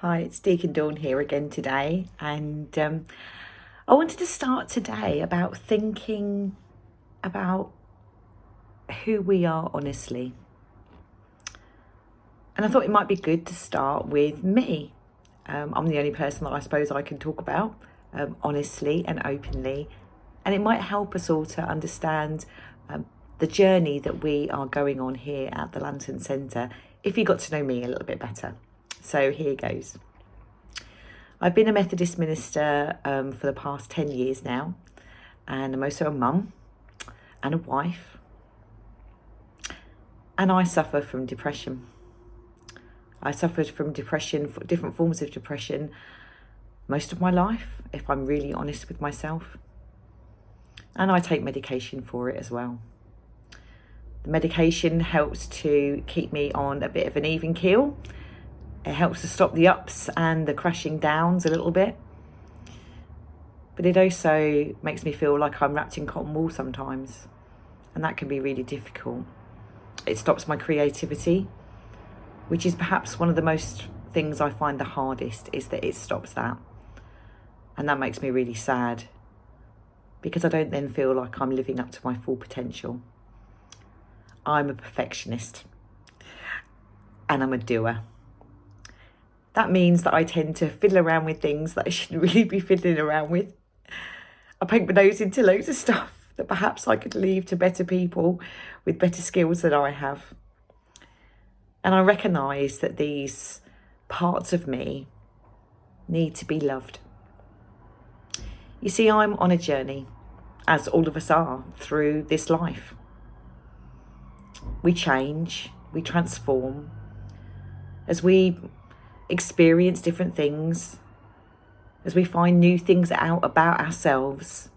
Hi, it's Deacon Dawn here again today, and I wanted to start today about thinking about who we are honestly. And I thought it might be good to start with me. I'm the only person that I suppose I can talk about honestly and openly, and it might help us all to understand the journey that we are going on here at the Lantern Centre if you got to know me a little bit better. So here goes. I've been a Methodist minister for the past 10 years now, and I'm also a mum and a wife, and I suffer from depression. I suffered from depression, different forms of depression, most of my life, if I'm really honest with myself, and I take medication for it as well. The medication helps to keep me on a bit of an even keel. It helps to stop the ups and the crashing downs a little bit. But it also makes me feel like I'm wrapped in cotton wool sometimes. And that can be really difficult. It stops my creativity, which is perhaps one of the most things I find the hardest, is that it stops that. And that makes me really sad, because I don't then feel like I'm living up to my full potential. I'm a perfectionist and I'm a doer. That means that I tend to fiddle around with things that I shouldn't really be fiddling around with. I poke my nose into loads of stuff that perhaps I could leave to better people with better skills than I have. And I recognise that these parts of me need to be loved. You see, I'm on a journey, as all of us are, through this life. We change, we transform, as we experience different things, as we find new things out about ourselves.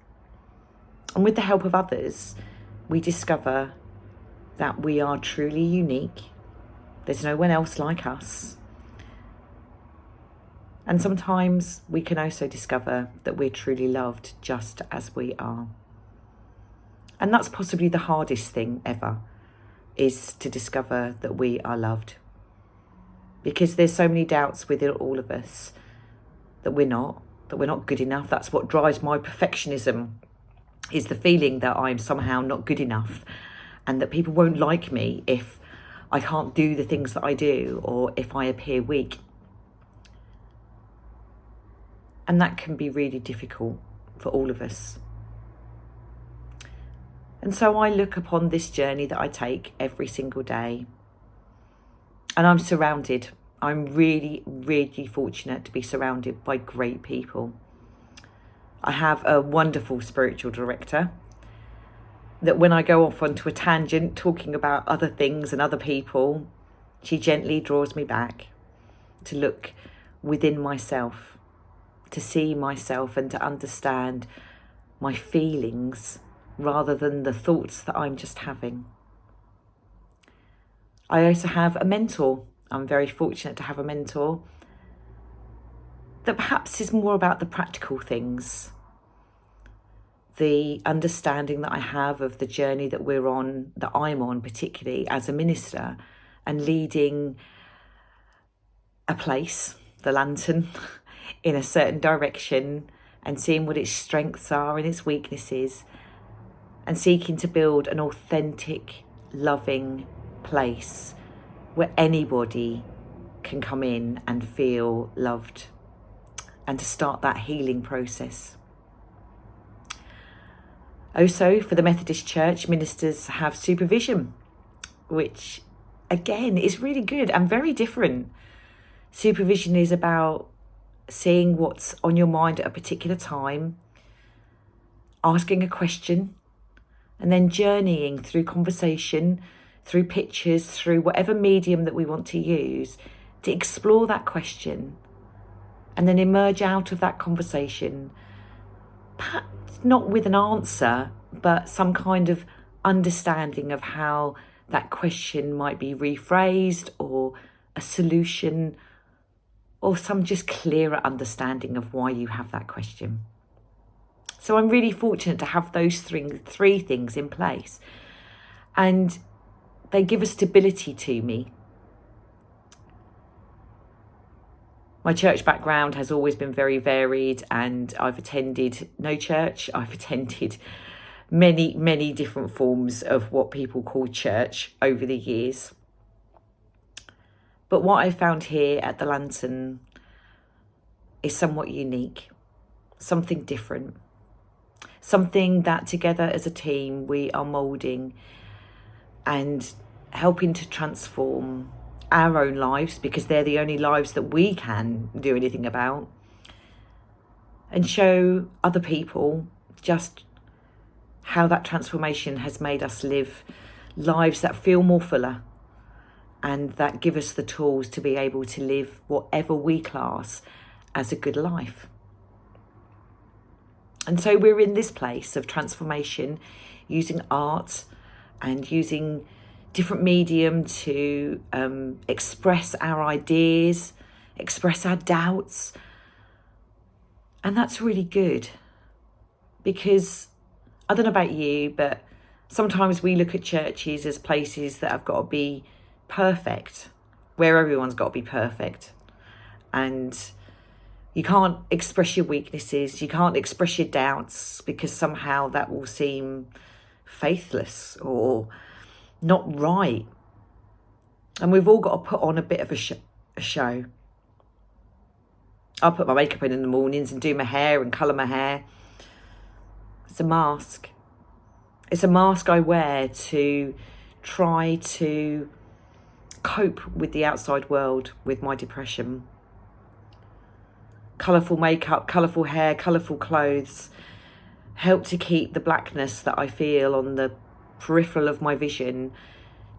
And with the help of others, we discover that we are truly unique. There's no one else like us. And sometimes we can also discover that we're truly loved just as we are. And that's possibly the hardest thing ever, is to discover that we are loved. Because there's so many doubts within all of us that we're not good enough. That's what drives my perfectionism, is the feeling that I'm somehow not good enough and that people won't like me if I can't do the things that I do, or if I appear weak. And that can be really difficult for all of us. And so I look upon this journey that I take every single day, and I'm surrounded. I'm really, really fortunate to be surrounded by great people. I have a wonderful spiritual director that when I go off onto a tangent talking about other things and other people, she gently draws me back to look within myself, to see myself and to understand my feelings rather than the thoughts that I'm just having. I also have a mentor. I'm very fortunate to have a mentor that perhaps is more about the practical things, the understanding that I have of the journey that we're on, that I'm on, particularly as a minister, and leading a place, the Lantern, in a certain direction, and seeing what its strengths are and its weaknesses, and seeking to build an authentic, loving place where anybody can come in and feel loved, and to start that healing process. Also, for the Methodist Church, ministers have supervision, which again is really good and very different. Supervision is about seeing what's on your mind at a particular time, asking a question, and then journeying through conversation, through pictures, through whatever medium that we want to use, to explore that question and then emerge out of that conversation, perhaps not with an answer, but some kind of understanding of how that question might be rephrased, or a solution, or some just clearer understanding of why you have that question. So I'm really fortunate to have those three things in place. And they give a stability to me. My church background has always been very varied, and I've attended no church. I've attended many, many different forms of what people call church over the years. But what I found here at the Lantern is somewhat unique, something different, something that together as a team we are moulding and helping to transform our own lives, because they're the only lives that we can do anything about, and show other people just how that transformation has made us live lives that feel more fuller and that give us the tools to be able to live whatever we class as a good life. And so we're in this place of transformation, using art and using different medium to express our ideas, express our doubts. And that's really good, because I don't know about you, but sometimes we look at churches as places that have got to be perfect, where everyone's got to be perfect. And you can't express your weaknesses, you can't express your doubts, because somehow that will seem faithless or not right. And we've all got to put on a bit of a show. I'll put my makeup in the mornings and do my hair and colour my hair. It's a mask. It's a mask I wear to try to cope with the outside world, with my depression. Colourful makeup, colourful hair, colourful clothes help to keep the blackness that I feel on the peripheral of my vision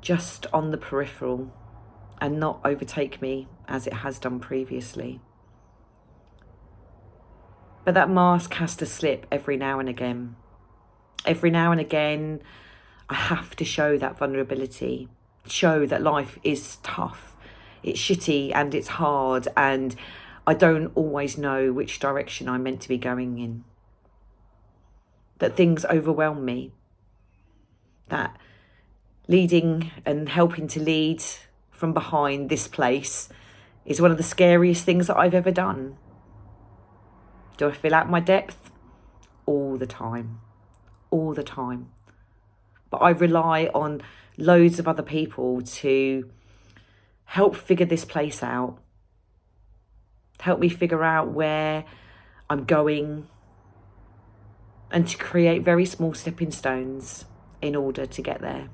just on the peripheral and not overtake me as it has done previously. But that mask has to slip every now and again. Every now and again, I have to show that vulnerability, show that life is tough, it's shitty and it's hard, and I don't always know which direction I'm meant to be going in. That things overwhelm me. That leading and helping to lead from behind this place is one of the scariest things that I've ever done. Do I feel out my depth? All the time. All the time. But I rely on loads of other people to help figure this place out. Help me figure out where I'm going, and to create very small stepping stones in order to get there.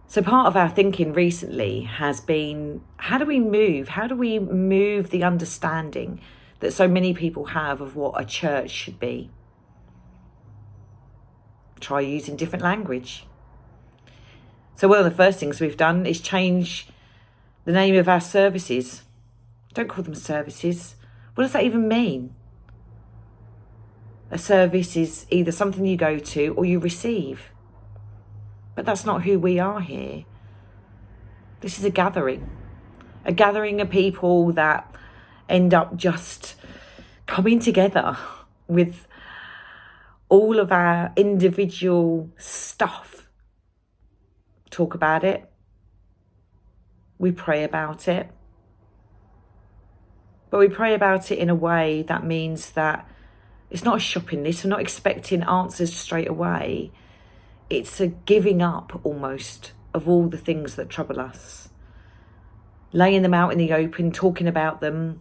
So part of our thinking recently has been, how do we move the understanding that so many people have of what a church should be? Try using different language. So one of the first things we've done is change the name of our services. Don't call them services. What does that even mean? A service is either something you go to or you receive. But that's not who we are here. This is a gathering of people that end up just coming together with all of our individual stuff. Talk about it. We pray about it. But we pray about it in a way that means that it's not a shopping list. We're not expecting answers straight away. It's a giving up almost of all the things that trouble us. Laying them out in the open, talking about them,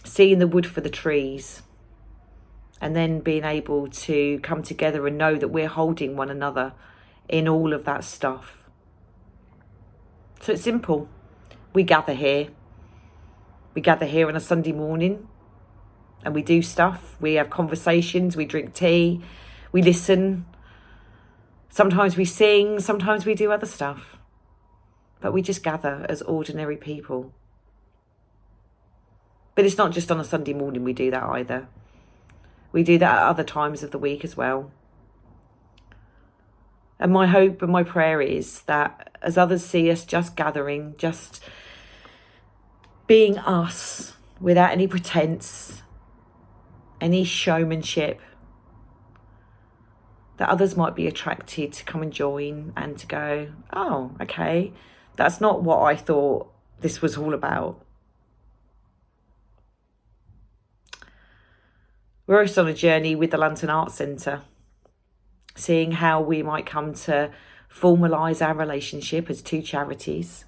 seeing the wood for the trees, and then being able to come together and know that we're holding one another in all of that stuff. So it's simple. We gather here. We gather here on a Sunday morning and we do stuff. We have conversations, we drink tea, we listen. Sometimes we sing, sometimes we do other stuff. But we just gather as ordinary people. But it's not just on a Sunday morning we do that either. We do that at other times of the week as well. And my hope and my prayer is that as others see us just gathering, just being us without any pretense, any showmanship, that others might be attracted to come and join and to go, oh, okay, That's not what I thought this was all about. We're also on a journey with the Lantern Arts Centre, seeing how we might come to formalise our relationship as two charities,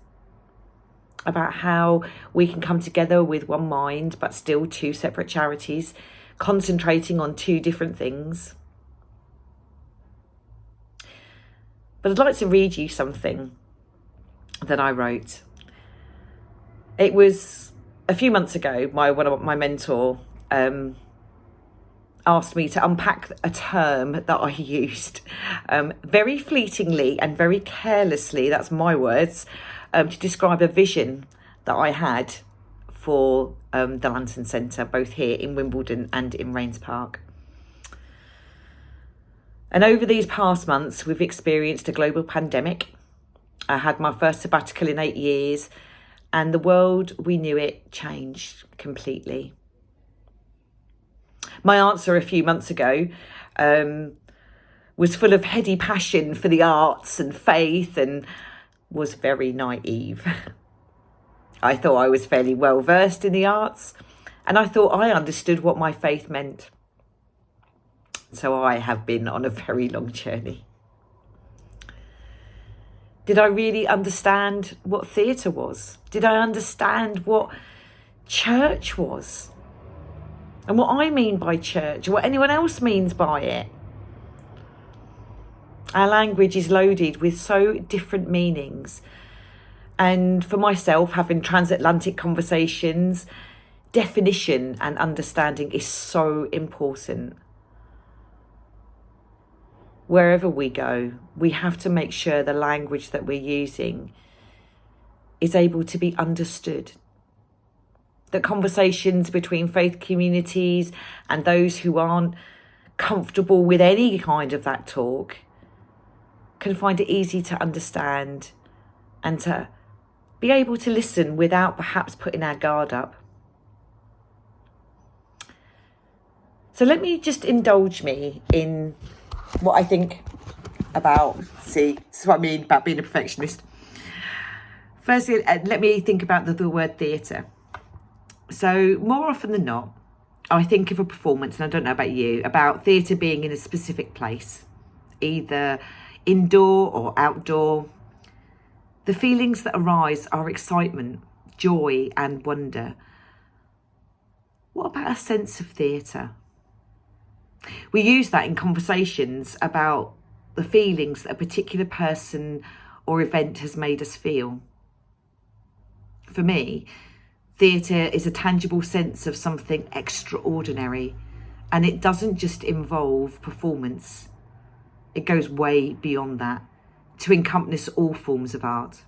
about how we can come together with one mind but still two separate charities, concentrating on two different things. But I'd like to read you something that I wrote. It was a few months ago, my mentor asked me to unpack a term that I used very fleetingly and very carelessly, that's my words, to describe a vision that I had for the Lantern Centre, both here in Wimbledon and in Rains Park. And over these past months, we've experienced a global pandemic. I had my first sabbatical in 8 years, and the world we knew it changed completely. My answer a few months ago was full of heady passion for the arts and faith, and was very naive. I thought I was fairly well versed in the arts, and I thought I understood what my faith meant. So I have been on a very long journey. Did I really understand what theatre was? Did I understand what church was? And what I mean by church, or what anyone else means by it? Our language is loaded with so different meanings. And for myself, having transatlantic conversations, definition and understanding is so important. Wherever we go, we have to make sure the language that we're using is able to be understood. That conversations between faith communities and those who aren't comfortable with any kind of that talk can find it easy to understand and to be able to listen without perhaps putting our guard up. So let me just indulge me in what I think about, this is what I mean about being a perfectionist. Firstly, let me think about the word theatre. So more often than not, I think of a performance, and I don't know about you, about theatre being in a specific place, either indoor or outdoor. The feelings that arise are excitement, joy and wonder. What about a sense of theatre? We use that in conversations about the feelings that a particular person or event has made us feel. For me, theatre is a tangible sense of something extraordinary, and it doesn't just involve performance. It goes way beyond that to encompass all forms of art.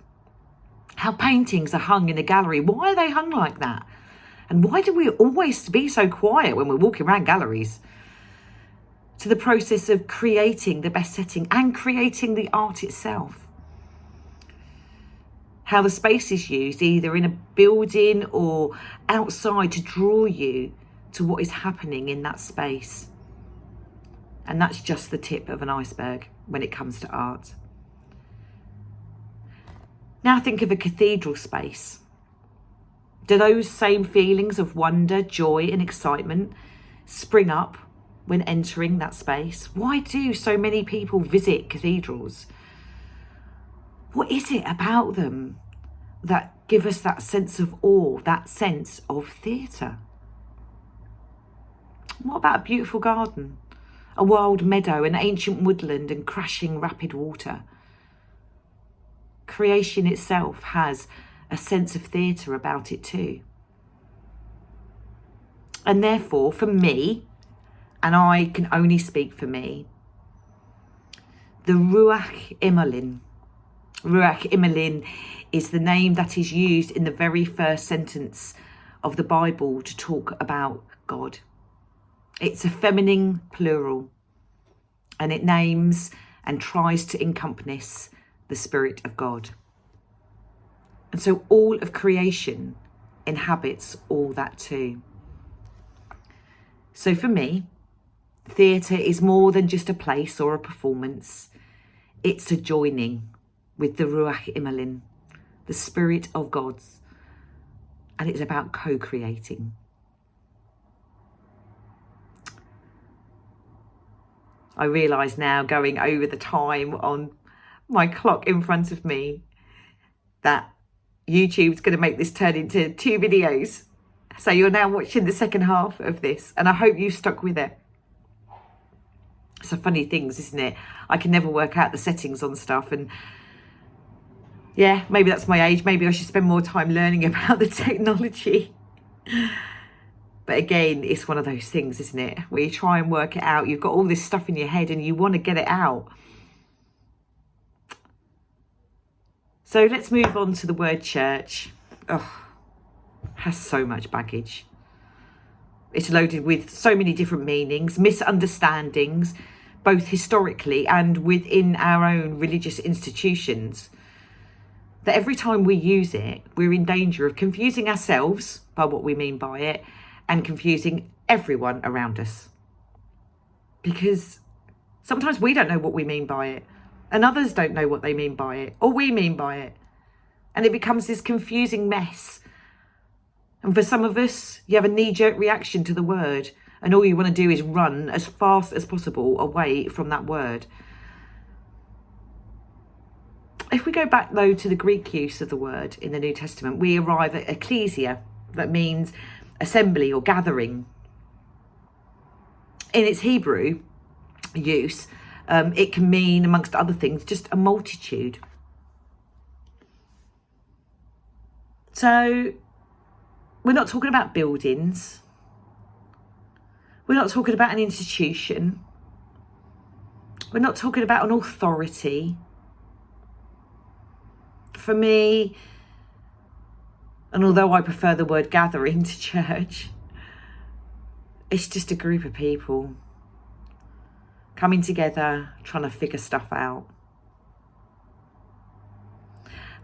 How paintings are hung in a gallery, why are they hung like that? And why do we always be so quiet when we're walking around galleries? To the process of creating the best setting and creating the art itself. How the space is used, either in a building or outside, to draw you to what is happening in that space. And that's just the tip of an iceberg when it comes to art. Now think of a cathedral space. Do those same feelings of wonder, joy and excitement spring up when entering that space? Why do so many people visit cathedrals? What is it about them that give us that sense of awe, that sense of theatre? What about a beautiful garden, a wild meadow, an ancient woodland and crashing rapid water? Creation itself has a sense of theatre about it too. And therefore, for me, and I can only speak for me, the Ruach Imelin. Ruach Imelin is the name that is used in the very first sentence of the Bible to talk about God. It's a feminine plural, and it names and tries to encompass the Spirit of God. And so all of creation inhabits all that too. So for me, theatre is more than just a place or a performance. It's a joining with the Ruach Imelin, the Spirit of God's, and it's about co-creating. I realise now, going over the time on my clock in front of me, that YouTube's going to make this turn into 2 videos. So you're now watching the second half of this, and I hope you stuck with it. It's a funny things, isn't it? I can never work out the settings on stuff, and yeah, maybe that's my age. Maybe I should spend more time learning about the technology. But again, it's one of those things, isn't it? Where you try and work it out. You've got all this stuff in your head and you want to get it out. So let's move on to the word church. Oh, has so much baggage. It's loaded with so many different meanings, misunderstandings, both historically and within our own religious institutions. That every time we use it, we're in danger of confusing ourselves by what we mean by it, and confusing everyone around us. Because sometimes we don't know what we mean by it, and others don't know what they mean by it, or we mean by it. And it becomes this confusing mess. And for some of us, you have a knee-jerk reaction to the word, and all you want to do is run as fast as possible away from that word. If we go back, though, to the Greek use of the word in the New Testament, we arrive at ecclesia, that means assembly or gathering. In its Hebrew use, it can mean, amongst other things, just a multitude. So we're not talking about buildings. We're not talking about an institution. We're not talking about an authority. For me, and although I prefer the word gathering to church, it's just a group of people coming together, trying to figure stuff out.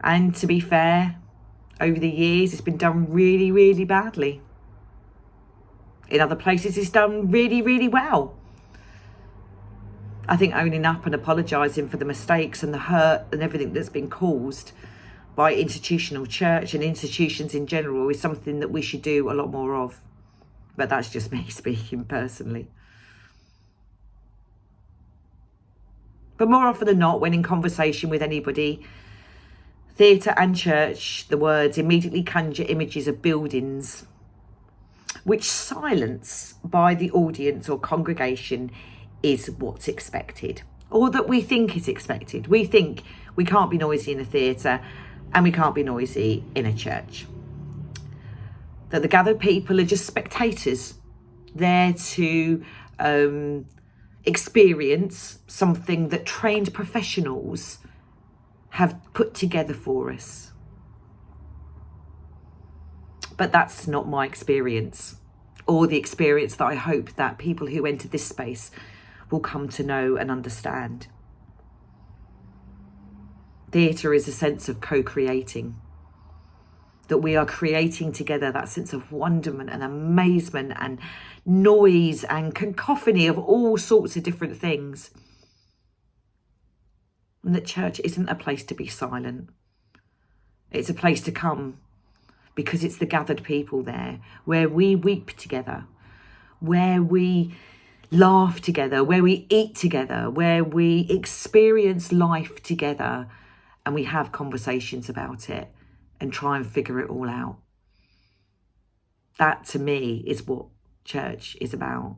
And to be fair, over the years, it's been done really, really badly. In other places, it's done really, really well. I think owning up and apologising for the mistakes and the hurt and everything that's been caused by institutional church and institutions in general is something that we should do a lot more of. But that's just me speaking personally. But more often than not, when in conversation with anybody, theatre and church, the words immediately conjure images of buildings, which silence by the audience or congregation is what's expected, or that we think is expected. We think we can't be noisy in a theatre and we can't be noisy in a church. That the gathered people are just spectators, there to experience something that trained professionals have put together for us. But that's not my experience, or the experience that I hope that people who enter this space will come to know and understand. Theatre is a sense of co-creating, that we are creating together that sense of wonderment and amazement and noise and cacophony of all sorts of different things. And that church isn't a place to be silent. It's a place to come because it's the gathered people there, where we weep together, where we laugh together, where we eat together, where we experience life together, and we have conversations about it and try and figure it all out. That, to me, is what church is about.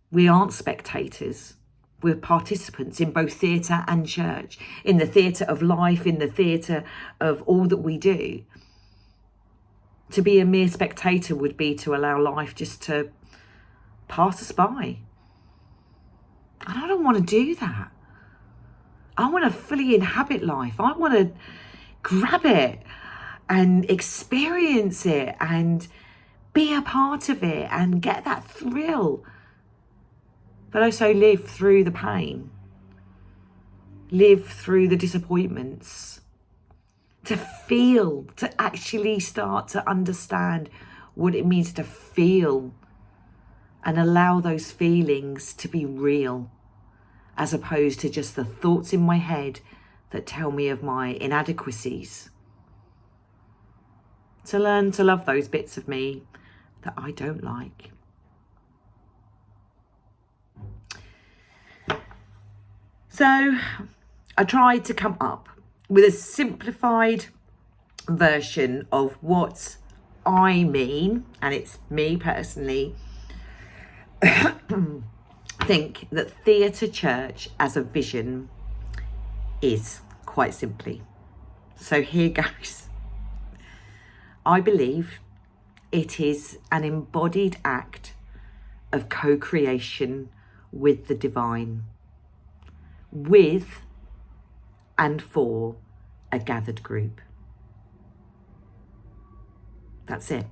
We aren't spectators. We're participants in both theatre and church, in the theatre of life, in the theatre of all that we do. To be a mere spectator would be to allow life just to pass us by. And I don't want to do that. I want to fully inhabit life. I want to grab it and experience it and be a part of it and get that thrill. But also live through the pain. Live through the disappointments. To feel, to actually start to understand what it means to feel and allow those feelings to be real, as opposed to just the thoughts in my head that tell me of my inadequacies. To learn to love those bits of me that I don't like. So I tried to come up with a simplified version of what I mean, and it's me personally, think that theatre church as a vision is, quite simply. So here goes. I believe it is an embodied act of co-creation with the divine, with and for a gathered group. That's it.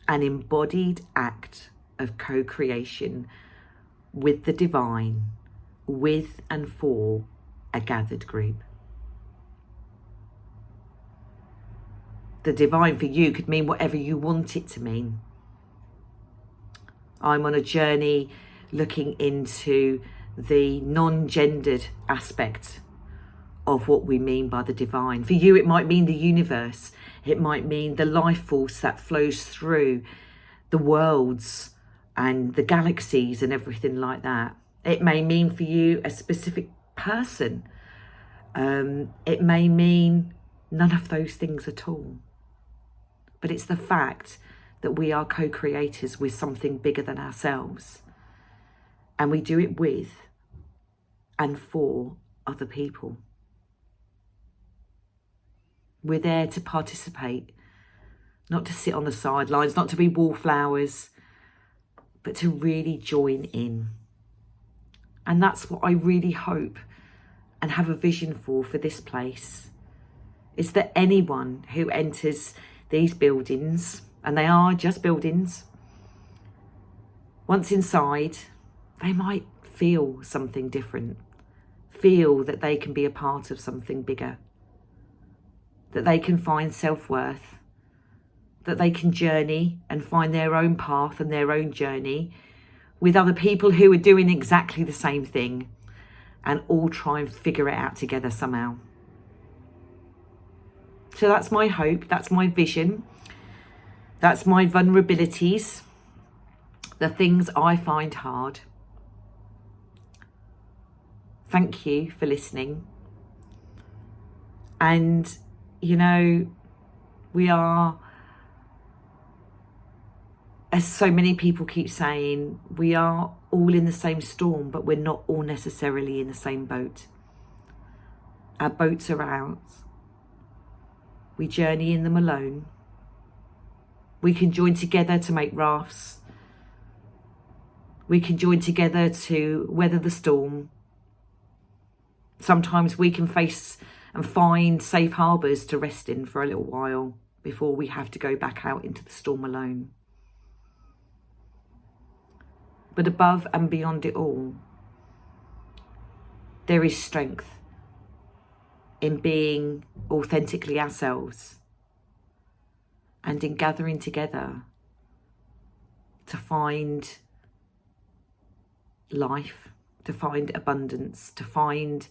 An embodied act of co-creation with the divine, with and for a gathered group. The divine for you could mean whatever you want it to mean. I'm on a journey looking into the non-gendered aspect of what we mean by the divine. For you, it might mean the universe. It might mean the life force that flows through the worlds and the galaxies and everything like that. It may mean for you a specific person. It may mean none of those things at all. But it's the fact that we are co-creators with something bigger than ourselves. And we do it with and for other people. We're there to participate, not to sit on the sidelines, not to be wallflowers, but to really join in. And that's what I really hope and have a vision for this place, is that anyone who enters these buildings, and they are just buildings, once inside, they might feel something different, feel that they can be a part of something bigger, that they can find self-worth, that they can journey and find their own path and their own journey with other people who are doing exactly the same thing, and all try and figure it out together somehow. So that's my hope, that's my vision, that's my vulnerabilities, the things I find hard. Thank you for listening. And, you know, we are, as so many people keep saying, we are all in the same storm, but we're not all necessarily in the same boat. Our boats are out. We journey in them alone. We can join together to make rafts. We can join together to weather the storm. Sometimes we can face and find safe harbours to rest in for a little while before we have to go back out into the storm alone. But above and beyond it all, there is strength in being authentically ourselves and in gathering together to find life, to find abundance, to find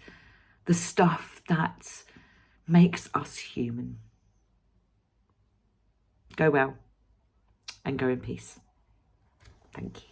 the stuff that makes us human. Go well and go in peace. Thank you.